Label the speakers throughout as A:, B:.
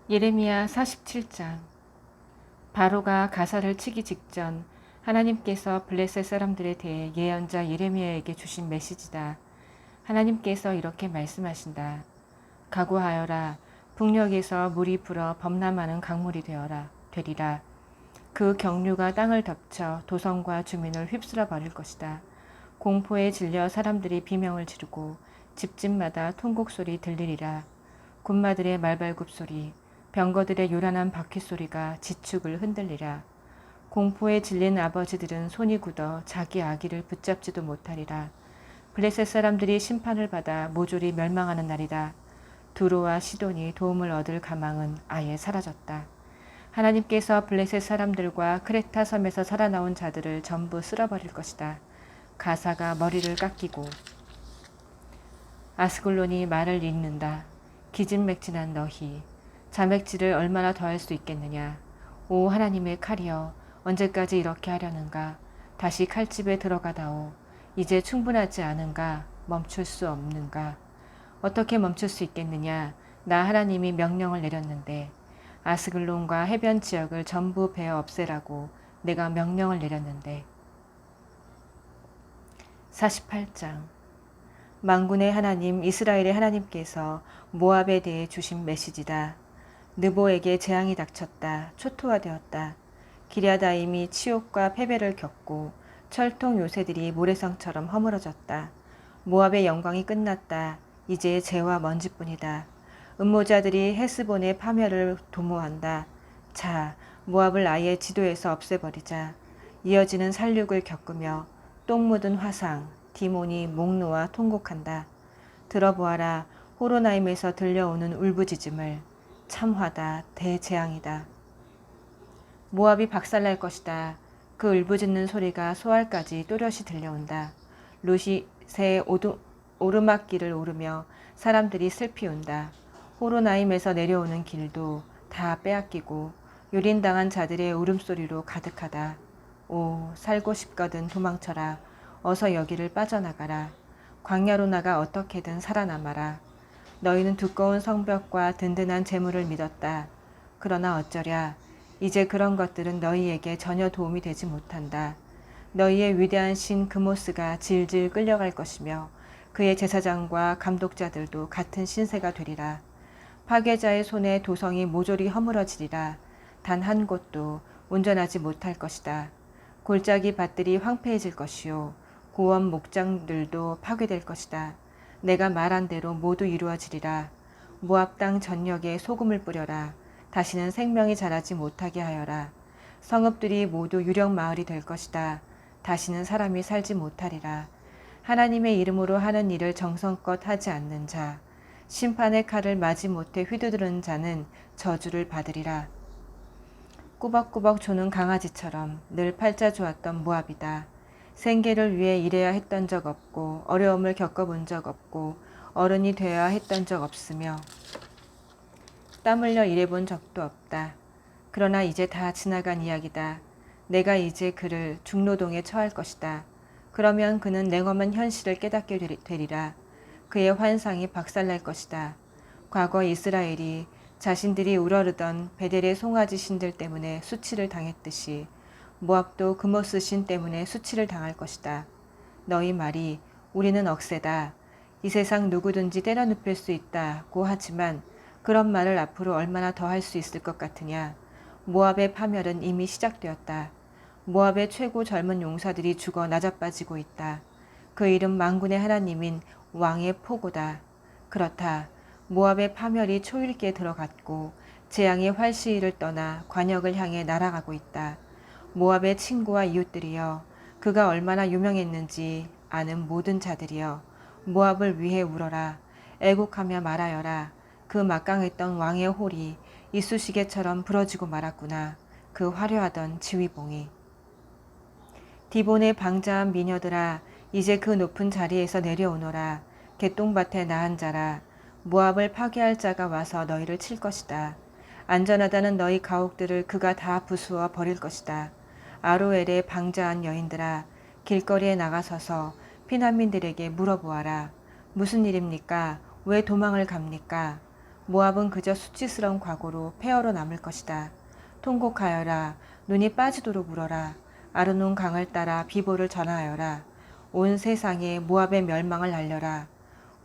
A: 예레미야 47장. 바로가 가사를 치기 직전 하나님께서 블레셋 사람들에 대해 예언자 예레미야에게 주신 메시지다. 하나님께서 이렇게 말씀하신다. 각오하여라. 북녘에서 물이 불어 범람하는 강물이 되리라. 그 경류가 땅을 덮쳐 도성과 주민을 휩쓸어 버릴 것이다. 공포에 질려 사람들이 비명을 지르고 집집마다 통곡 소리 들리리라. 군마들의 말발굽 소리, 병거들의 요란한 바퀴 소리가 지축을 흔들리라. 공포에 질린 아버지들은 손이 굳어 자기 아기를 붙잡지도 못하리라. 블레셋 사람들이 심판을 받아 모조리 멸망하는 날이다. 두로와 시돈이 도움을 얻을 가망은 아예 사라졌다. 하나님께서 블레셋 사람들과 크레타 섬에서 살아나온 자들을 전부 쓸어버릴 것이다. 가사가 머리를 깎이고 아스글론이 말을 잇는다. 기진맥진한 너희, 자맥질을 얼마나 더 할 수 있겠느냐. 오 하나님의 칼이여, 언제까지 이렇게 하려는가. 다시 칼집에 들어가다오. 이제 충분하지 않은가. 멈출 수 없는가. 어떻게 멈출 수 있겠느냐. 나 하나님이 명령을 내렸는데, 아스글론과 해변 지역을 전부 베어 없애라고 내가 명령을 내렸는데. 48장. 만군의 하나님 이스라엘의 하나님께서 모압에 대해 주신 메시지다. 느보에게 재앙이 닥쳤다. 초토화되었다. 기랴다임이 치욕과 패배를 겪고 철통 요새들이 모래성처럼 허물어졌다. 모압의 영광이 끝났다. 이제 재와 먼지뿐이다. 음모자들이 헤스본의 파멸을 도모한다. 자, 모압을 아예 지도에서 없애버리자. 이어지는 살육을 겪으며 똥 묻은 화상, 디몬이 목 놓아 통곡한다. 들어보아라. 호로나임에서 들려오는 울부짖음을. 참화다. 대재앙이다. 모압이 박살날 것이다. 그 울부짖는 소리가 소알까지 또렷이 들려온다. 루싯의 오르막길을 오르며 사람들이 슬피 운다. 호로나임에서 내려오는 길도 다 빼앗기고 유린당한 자들의 울음소리로 가득하다. 오, 살고 싶거든 도망쳐라. 어서 여기를 빠져나가라. 광야로 나가 어떻게든 살아남아라. 너희는 두꺼운 성벽과 든든한 재물을 믿었다. 그러나 어쩌랴. 이제 그런 것들은 너희에게 전혀 도움이 되지 못한다. 너희의 위대한 신 그모스가 질질 끌려갈 것이며 그의 제사장과 감독자들도 같은 신세가 되리라. 파괴자의 손에 도성이 모조리 허물어지리라. 단 한 곳도 온전하지 못할 것이다. 골짜기 밭들이 황폐해질 것이요. 고원 목장들도 파괴될 것이다. 내가 말한 대로 모두 이루어지리라. 모압 땅 전역에 소금을 뿌려라. 다시는 생명이 자라지 못하게 하여라. 성읍들이 모두 유령 마을이 될 것이다. 다시는 사람이 살지 못하리라. 하나님의 이름으로 하는 일을 정성껏 하지 않는 자, 심판의 칼을 맞이 못해 휘두르는 자는 저주를 받으리라. 꾸벅꾸벅 조는 강아지처럼 늘 팔자 좋았던 모압이다. 생계를 위해 일해야 했던 적 없고 어려움을 겪어본 적 없고 어른이 되어야 했던 적 없으며 땀 흘려 일해본 적도 없다. 그러나 이제 다 지나간 이야기다. 내가 이제 그를 중노동에 처할 것이다. 그러면 그는 냉엄한 현실을 깨닫게 되리라. 그의 환상이 박살날 것이다. 과거 이스라엘이 자신들이 우러르던 베델의 송아지 신들 때문에 수치를 당했듯이 모압도 그모스 신 때문에 수치를 당할 것이다. 너희 말이 우리는 억세다. 이 세상 누구든지 때려눕힐 수 있다고 하지만 그런 말을 앞으로 얼마나 더 할 수 있을 것 같으냐. 모압의 파멸은 이미 시작되었다. 모압의 최고 젊은 용사들이 죽어 낮아빠지고 있다. 그 이름 만군의 하나님인 왕의 포고다. 그렇다. 모압의 파멸이 초일기에 들어갔고 재앙의 활시위를 떠나 관역을 향해 날아가고 있다. 모압의 친구와 이웃들이여, 그가 얼마나 유명했는지 아는 모든 자들이여, 모압을 위해 울어라. 애곡하며 말하여라. 그 막강했던 왕의 홀이 이쑤시개처럼 부러지고 말았구나. 그 화려하던 지휘봉이. 디본의 방자한 미녀들아, 이제 그 높은 자리에서 내려오너라. 개똥밭에 나한 자라. 모압을 파괴할 자가 와서 너희를 칠 것이다. 안전하다는 너희 가옥들을 그가 다 부수어 버릴 것이다. 아로엘의 방자한 여인들아, 길거리에 나가서서 피난민들에게 물어보아라. 무슨 일입니까? 왜 도망을 갑니까? 모압은 그저 수치스러운 과거로 폐허로 남을 것이다. 통곡하여라. 눈이 빠지도록 울어라. 아르논 강을 따라 비보를 전하여라. 온 세상에 모압의 멸망을 알려라.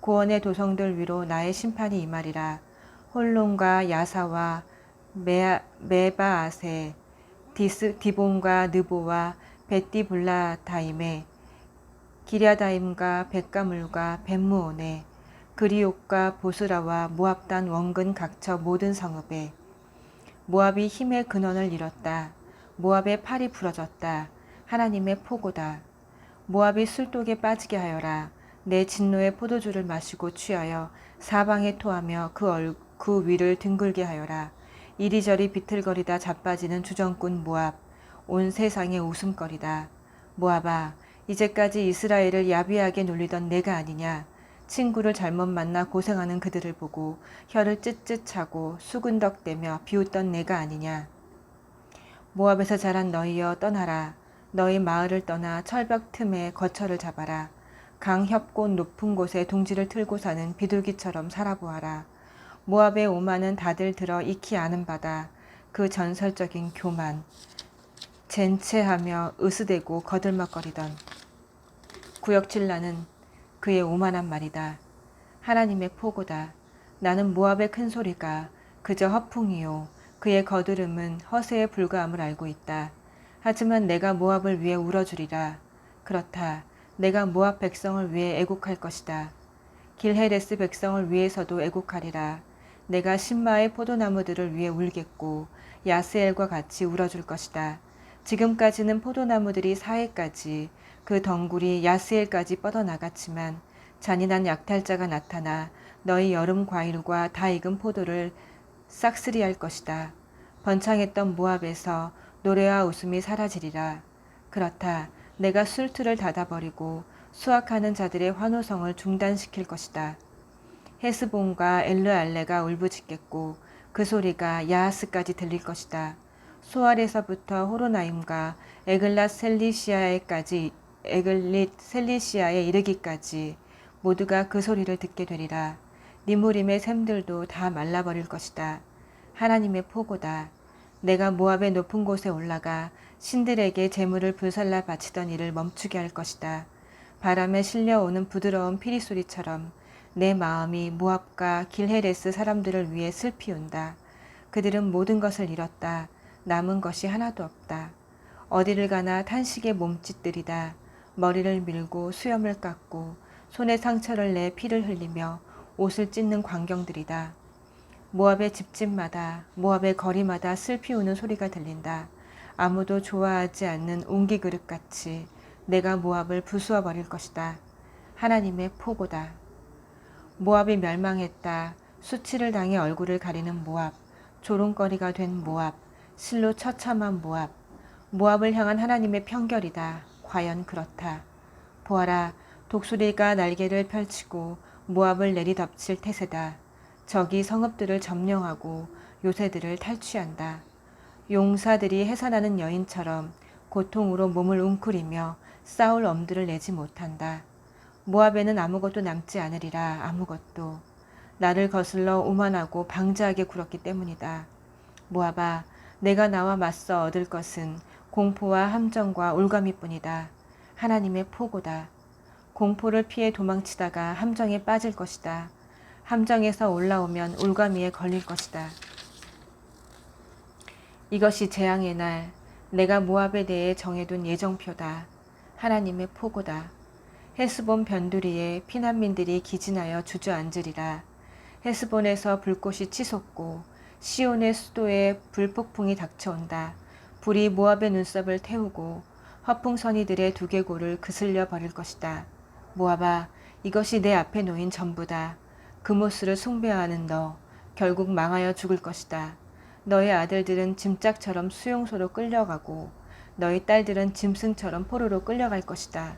A: 고원의 도성들 위로 나의 심판이 임하리라. 홀론과 야사와 메바아세, 디본과 느보와 벳디블라다임에, 기랴다임과 벳가물과 벳무온에, 그리옥과 보스라와 모압단 원근 각처 모든 성읍에. 모압이 힘의 근원을 잃었다. 모압의 팔이 부러졌다. 하나님의 포고다. 모압이 술독에 빠지게 하여라. 내 진노의 포도주를 마시고 취하여 사방에 토하며 그 위를 뒹굴게 하여라. 이리저리 비틀거리다 자빠지는 주정꾼 모압, 온 세상의 웃음거리다. 모압아, 이제까지 이스라엘을 야비하게 놀리던 내가 아니냐. 친구를 잘못 만나 고생하는 그들을 보고 혀를 쯧쯧 차고 수근덕대며 비웃던 내가 아니냐. 모압에서 자란 너희여 떠나라. 너희 마을을 떠나 철벽 틈에 거처를 잡아라. 강 협곡 높은 곳에 둥지를 틀고 사는 비둘기처럼 살아보아라. 모압의 오만은 다들 들어 익히 아는 바다. 그 전설적인 교만, 젠체하며 으스대고 거들먹거리던 구역질나는 그의 오만한 말이다. 하나님의 포고다. 나는 모압의 큰 소리가 그저 허풍이요. 그의 거드름은 허세에 불과함을 알고 있다. 하지만 내가 모압을 위해 울어주리라. 그렇다. 내가 모압 백성을 위해 애곡할 것이다. 길헤레스 백성을 위해서도 애곡하리라. 내가 신마의 포도나무들을 위해 울겠고 야스엘과 같이 울어줄 것이다. 지금까지는 포도나무들이 사해까지 그 덩굴이 야스엘까지 뻗어나갔지만 잔인한 약탈자가 나타나 너희 여름 과일과 다 익은 포도를 싹쓸이할 것이다. 번창했던 모압에서 노래와 웃음이 사라지리라. 그렇다. 내가 술틀을 닫아버리고 수확하는 자들의 환호성을 중단시킬 것이다. 헤스본과 엘르알레가 울부짖겠고 그 소리가 야하스까지 들릴 것이다. 소알에서부터 호로나임과 에글랏 셀리시아에 이르기까지 모두가 그 소리를 듣게 되리라. 니무림의 샘들도 다 말라버릴 것이다. 하나님의 포고다. 내가 모압의 높은 곳에 올라가 신들에게 제물을 불살라 바치던 일을 멈추게 할 것이다. 바람에 실려오는 부드러운 피리소리처럼 내 마음이 모압과 길헤레스 사람들을 위해 슬피 운다. 그들은 모든 것을 잃었다. 남은 것이 하나도 없다. 어디를 가나 탄식의 몸짓들이다. 머리를 밀고 수염을 깎고 손에 상처를 내 피를 흘리며 옷을 찢는 광경들이다. 모압의 집집마다 모압의 거리마다 슬피 우는 소리가 들린다. 아무도 좋아하지 않는 옹기그릇같이 내가 모압을 부수어 버릴 것이다. 하나님의 포고다. 모압이 멸망했다. 수치를 당해 얼굴을 가리는 모압, 조롱거리가 된 모압, 실로 처참한 모압. 모압을 향한 하나님의 편결이다. 과연 그렇다. 보아라, 독수리가 날개를 펼치고 모압을 내리덮칠 태세다. 적이 성읍들을 점령하고 요새들을 탈취한다. 용사들이 해산하는 여인처럼 고통으로 몸을 웅크리며 싸울 엄두를 내지 못한다. 모압에는 아무것도 남지 않으리라. 아무것도. 나를 거슬러 오만하고 방자하게 굴었기 때문이다. 모압아, 내가 나와 맞서 얻을 것은 공포와 함정과 올가미뿐이다. 하나님의 포고다. 공포를 피해 도망치다가 함정에 빠질 것이다. 함정에서 올라오면 올가미에 걸릴 것이다. 이것이 재앙의 날, 내가 모압에 대해 정해둔 예정표다. 하나님의 포고다. 헤스본 변두리에 피난민들이 기진하여 주저앉으리라. 헤스본에서 불꽃이 치솟고 시온의 수도에 불폭풍이 닥쳐온다. 불이 모압의 눈썹을 태우고 허풍선이들의 두개골을 그슬려 버릴 것이다. 모압아, 이것이 내 앞에 놓인 전부다. 그모스를 숭배하는 너, 결국 망하여 죽을 것이다. 너의 아들들은 짐짝처럼 수용소로 끌려가고 너희 딸들은 짐승처럼 포로로 끌려갈 것이다.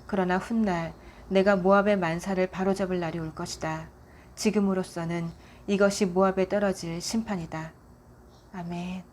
A: 그러나 훗날 내가 모압의 만사를 바로잡을 날이 올 것이다. 지금으로서는 이것이 모압에 떨어질 심판이다. 아멘.